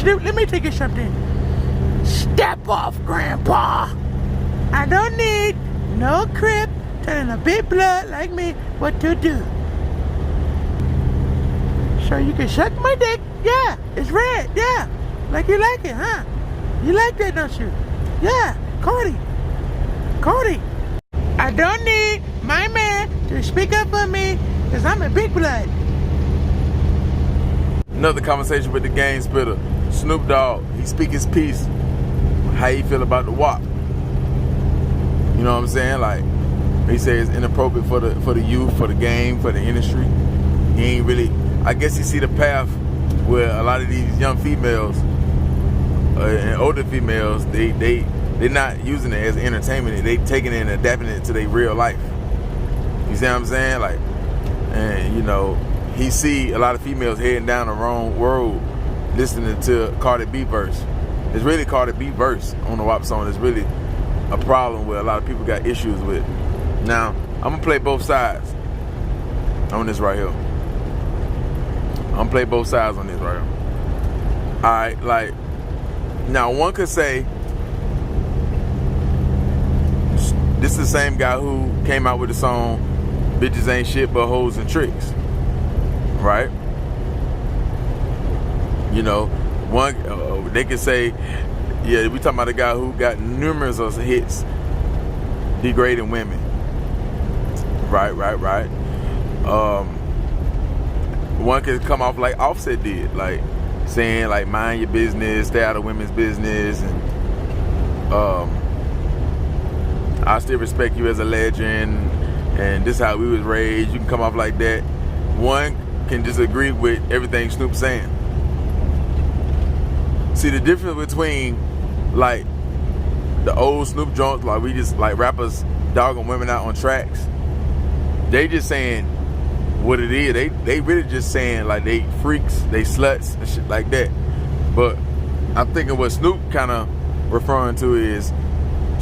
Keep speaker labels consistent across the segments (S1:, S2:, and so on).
S1: Snoop, let me tell you something. Step off, Grandpa. I don't need no crip telling a big blood like me what to do. So you can suck my dick. Yeah, it's red. Yeah, like you like it, huh? You like that, don't you? Yeah, Cardi. I don't need my man to speak up for me because I'm a big blood.
S2: Another conversation with the game spitter, Snoop Dogg. He speak his piece. How he feel about the WAP? You know what I'm saying? Like he says it's inappropriate for the youth, for the game, for the industry. He ain't really. I guess he see the path where a lot of these young females and older females, they're not using it as entertainment. They taking it and adapting it to their real life. You see what I'm saying? Like, and you know, he see a lot of females heading down the wrong road, listening to Cardi B verse. It's really Cardi B verse on the WAP song. It's really a problem where a lot of people got issues with. Now, I'm gonna play both sides on this right here. I'm gonna play both sides on this right here. All right, like, now one could say this is the same guy who came out with the song "Bitches Ain't Shit But Hoes and Tricks," right? You know, one they could say, yeah, we talking about a guy who got numerous of hits degrading women. Right. One could come off like OffSet did, like saying like mind your business, stay out of women's business, and I still respect you as a legend, and this is how we was raised. You can come off like that. One can disagree with everything Snoop's saying. See the difference between like the old Snoop joints, like we just like rappers dogging women out on tracks. They just saying what it is. They really just saying like they freaks, they sluts and shit like that. But I'm thinking what Snoop kind of referring to is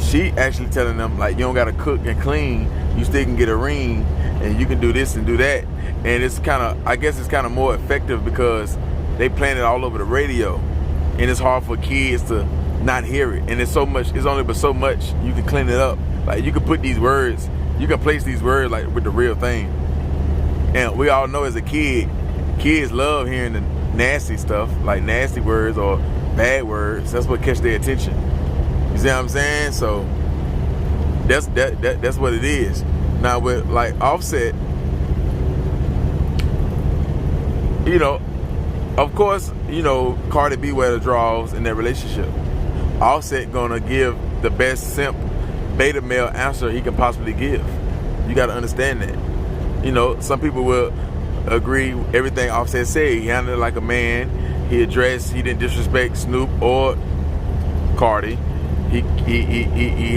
S2: she actually telling them like you don't gotta cook and clean, you still can get a ring and you can do this and do that. And it's kind of, I guess it's kind of more effective because they playing it all over the radio, and it's hard for kids to not hear it. And it's so much, it's only but so much you can clean it up. Like you can put these words, you can place these words like with the real thing. And we all know as a kid, kids love hearing the nasty stuff, like nasty words or bad words. That's what catch their attention. You see what I'm saying? So that's what it is. Now with like OffSet, you know, of course, you know, Cardi B wear the draws in their relationship. OffSet gonna give the best simp beta male answer he can possibly give. You gotta understand that. You know, some people will agree everything OffSet said. He handled it like a man. He addressed, he didn't disrespect Snoop or Cardi. He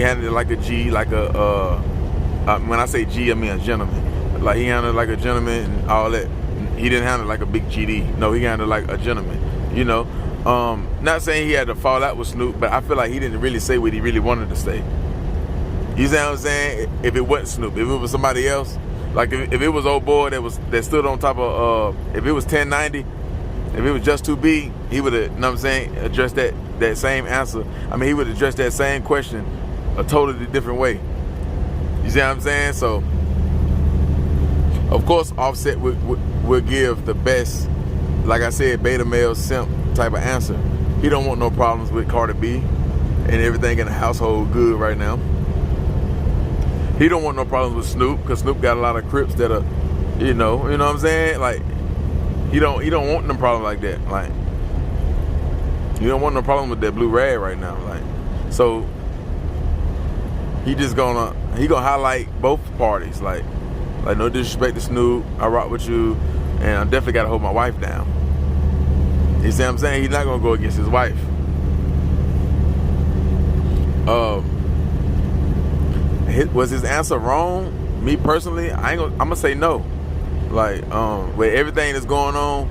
S2: handled it like a G, like a when I say G, I mean a gentleman. Like he handled it like a gentleman and all that. He didn't handle it like a big GD. No, he handled it like a gentleman. You know, not saying he had to fall out with Snoop, but I feel like he didn't really say what he really wanted to say. You see what I'm saying? If it wasn't Snoop, if it was somebody else, like if it was old boy that stood on top of, if it was 1090, if it was just 2B, he would have, you know what I'm saying, addressed that same answer. I mean, he would address that same question a totally different way. You see what I'm saying? So, of course, OffSet will give the best, like I said, beta male simp type of answer. He don't want no problems with Cardi B and everything in the household good right now. He don't want no problems with Snoop because Snoop got a lot of Crips that are, you know what I'm saying? Like, he don't want no problem like that. Like, you don't want no problem with that blue rag right now. Like, so he gonna highlight both parties. Like no disrespect to Snoop, I rock with you, and I definitely gotta hold my wife down. You see what I'm saying? He's not gonna go against his wife. Was his answer wrong? Me personally, I'm gonna say no. Like, with everything that's going on,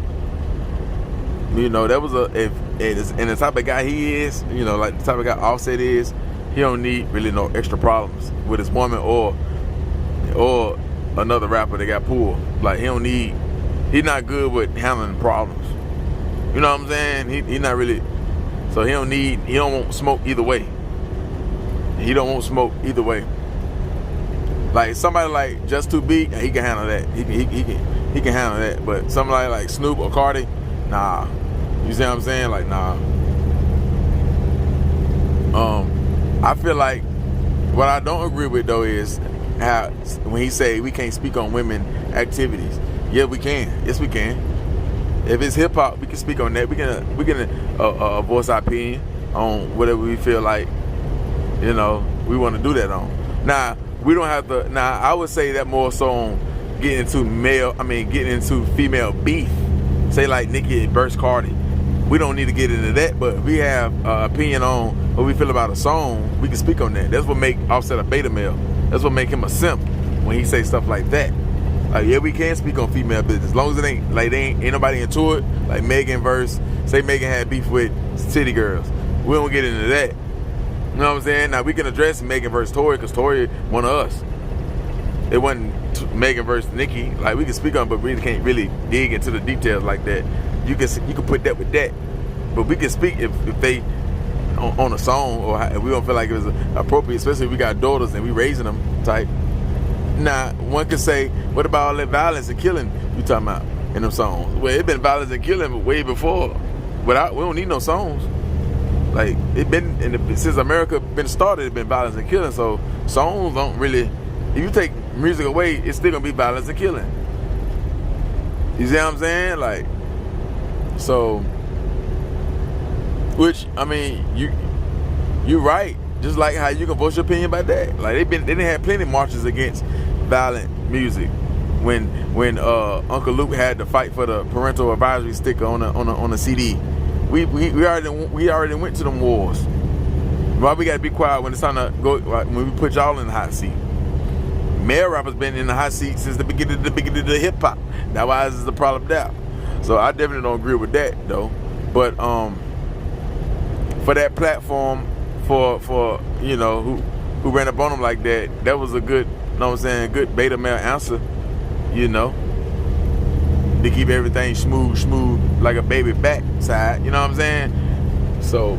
S2: you know, that was and the type of guy he is, you know, like the type of guy OffSet is, he don't need really no extra problems with his woman or another rapper that got pulled. Like, he's not good with handling problems. You know what I'm saying? He not really. So he don't want smoke either way. He don't want smoke either way. Like somebody like Just Too Big, he can handle that. He can handle that. But somebody like Snoop or Cardi, nah. You see what I'm saying? Like nah. I feel like what I don't agree with though is how when he say we can't speak on women activities. Yeah, we can. Yes, we can. If it's hip hop, we can speak on that. We can voice our opinion on whatever we feel like, you know, we want to do that on. Now we don't have to. Now I would say that more so on getting into female beef. Say like Nicki versus Cardi. We don't need to get into that, but we have opinion on what we feel about a song. We can speak on that. That's what make Offset a beta male. That's what make him a simp when he say stuff like that. Like, yeah, we can speak on female business as long as it ain't like ain't nobody into it. Like Megan say Megan had beef with City Girls. We don't get into that. You know what I'm saying? Now we can address Megan versus Tory because Tory one of us. It wasn't Megan versus Nicki. Like we can speak on, it, but we can't really dig into the details like that. You can put that with that, but we can speak if they on a song or if we don't feel like it was appropriate, especially if we got daughters and we raising them type. Now one could say, what about all that violence and killing you talking about in them songs? Well, it been violence and killing way before. We don't need no songs. Like it been since America been started, it been violence and killing. So songs don't really. If you take music away, it's still gonna be violence and killing. You see what I'm saying? Like. So, which I mean, you're right. Just like how you can voice your opinion about that. Like they didn't have plenty of marches against violent music. When Uncle Luke had to fight for the parental advisory sticker on a CD, we already went to them wars. Why we gotta be quiet when it's time to go? When we put y'all in the hot seat. Male rappers been in the hot seat since the beginning of the hip hop. That's why this is the problem there. So I definitely don't agree with that though. But for that platform, for you know who ran up on them like that, that was a good, you know what I'm saying, good beta male answer, you know, to keep everything smooth like a baby backside, you know what I'm saying? So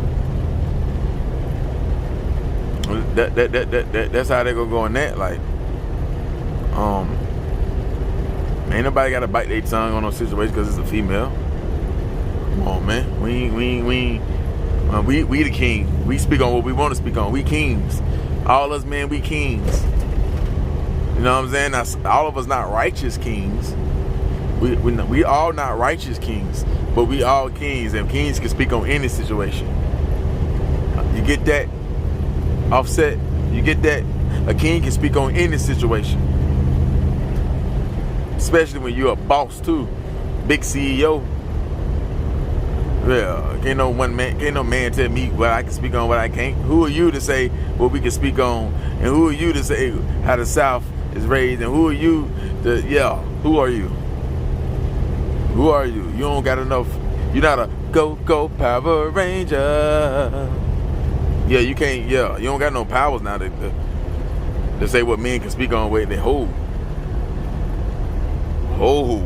S2: that's how they gonna go on that. Like ain't nobody got to bite their tongue on no situation because it's a female. Come on, man. We the king. We speak on what we want to speak on. We kings. All us men, we kings. You know what I'm saying? Now, all of us not righteous kings. We all not righteous kings, but we all kings, and kings can speak on any situation. You get that? Offset? You get that? A king can speak on any situation. Especially when you're a boss too, big CEO. Yeah, can't no man tell me what I can speak on, what I can't. Who are you to say what we can speak on, and who are you to say how the South is raised, and who are you to who are you? Who are you? You don't got enough. You're not a go Power Ranger. Yeah, you can't. Yeah, you don't got no powers now to say what men can speak on, where they hold. Oh,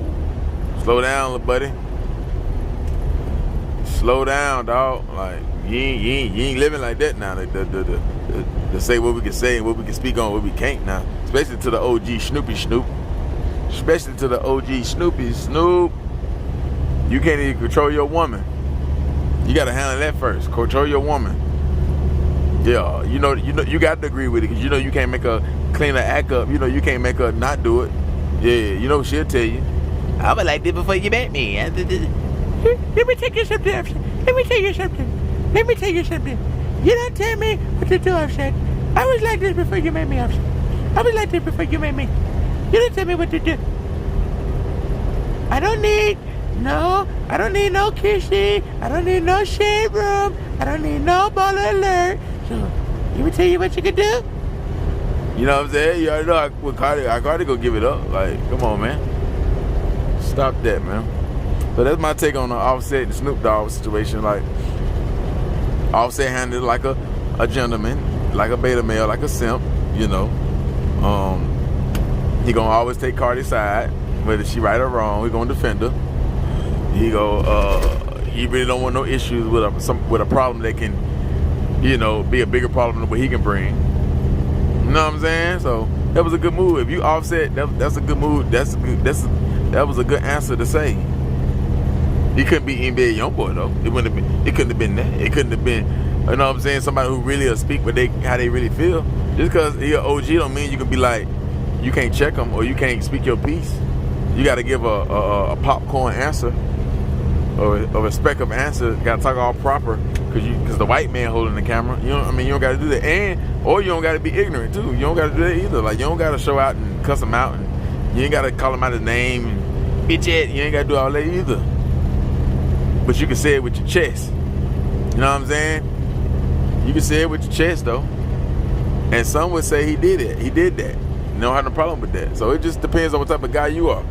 S2: slow down, little buddy. Slow down, dog. Like you ain't living like that now. To say what we can say and what we can speak on, what we can't now. Especially to the OG Snoop. Especially to the OG Snoop. You can't even control your woman. You gotta handle that first. Control your woman. Yeah, you know, you got to agree with it because you know you can't make her clean her act up. You know you can't make her not do it. Yeah, you know she'll tell you. I was like this before you met me. Let me tell you something, Offset. Let me tell you something. You don't tell me what to do, Offset. I was like this before you met me, Offset. I was like this before you met me. You don't tell me what to do. I don't need no kissing. I don't need no shade room. I don't need no baller alert. So, let me tell you what you can do. You know what I'm saying? You already know with Cardi gonna give it up. Like, come on, man. Stop that, man. So that's my take on the Offset and Snoop Dogg situation. Like, Offset handled it like a gentleman, like a beta male, like a simp, you know. He gonna always take Cardi's side, whether she right or wrong. He gonna defend her. He go, he really don't want no issues with a problem that can, you know, be a bigger problem than what he can bring. You know what I'm saying? So that was a good move. If you offset, that's a good move. That was a good answer to say. He couldn't be NBA Youngboy though. It couldn't have been that. It couldn't have been, you know what I'm saying, somebody who really will speak how they really feel. Just because he an OG don't mean you can be like, you can't check him or you can't speak your piece. You got to give a popcorn answer or a respectful answer. Got to talk all proper because the white man holding the camera. You know, I mean, you don't got to do that, or you don't got to be ignorant too. You don't got to do that either. Like you don't got to show out and cuss him out, and you ain't got to call him out his name and bitch it. You ain't got to do all that either. But you can say it with your chest. You know what I'm saying? You can say it with your chest though. And some would say he did it. He did that. You don't have no problem with that. So it just depends on what type of guy you are.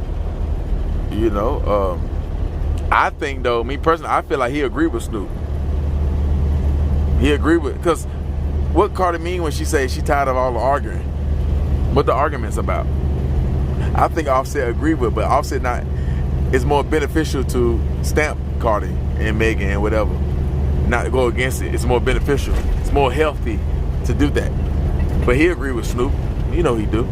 S2: You know, I think though, me personally, I feel like he agreed with Snoop. He agreed with, because what Cardi mean when she say she tired of all the arguing? What the argument's about? I think Offset agreed with, but Offset not. It's more beneficial to stamp Cardi and Megan and whatever, not go against it. It's more beneficial. It's more healthy to do that. But he agreed with Snoop. You know he do.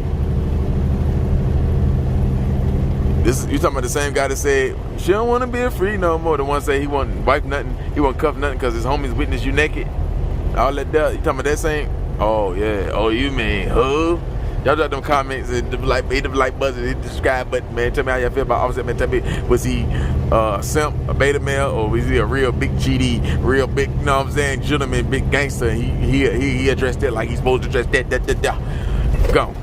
S2: You talking about the same guy that said she don't want to be a free no more. The one say he wasn't wipe nothing, he wasn't cuff nothing because his homies witnessed you naked. All that. You talking about that same? Oh yeah. Oh, you mean who? Y'all drop them comments and hit the like button, hit the subscribe button, man. Tell me how y'all feel about Offset, man. Tell me, was he a simp, a beta male, or was he a real big GD, real big, you know what I'm saying, gentleman, big gangster? He addressed that like he's supposed to address that. Go.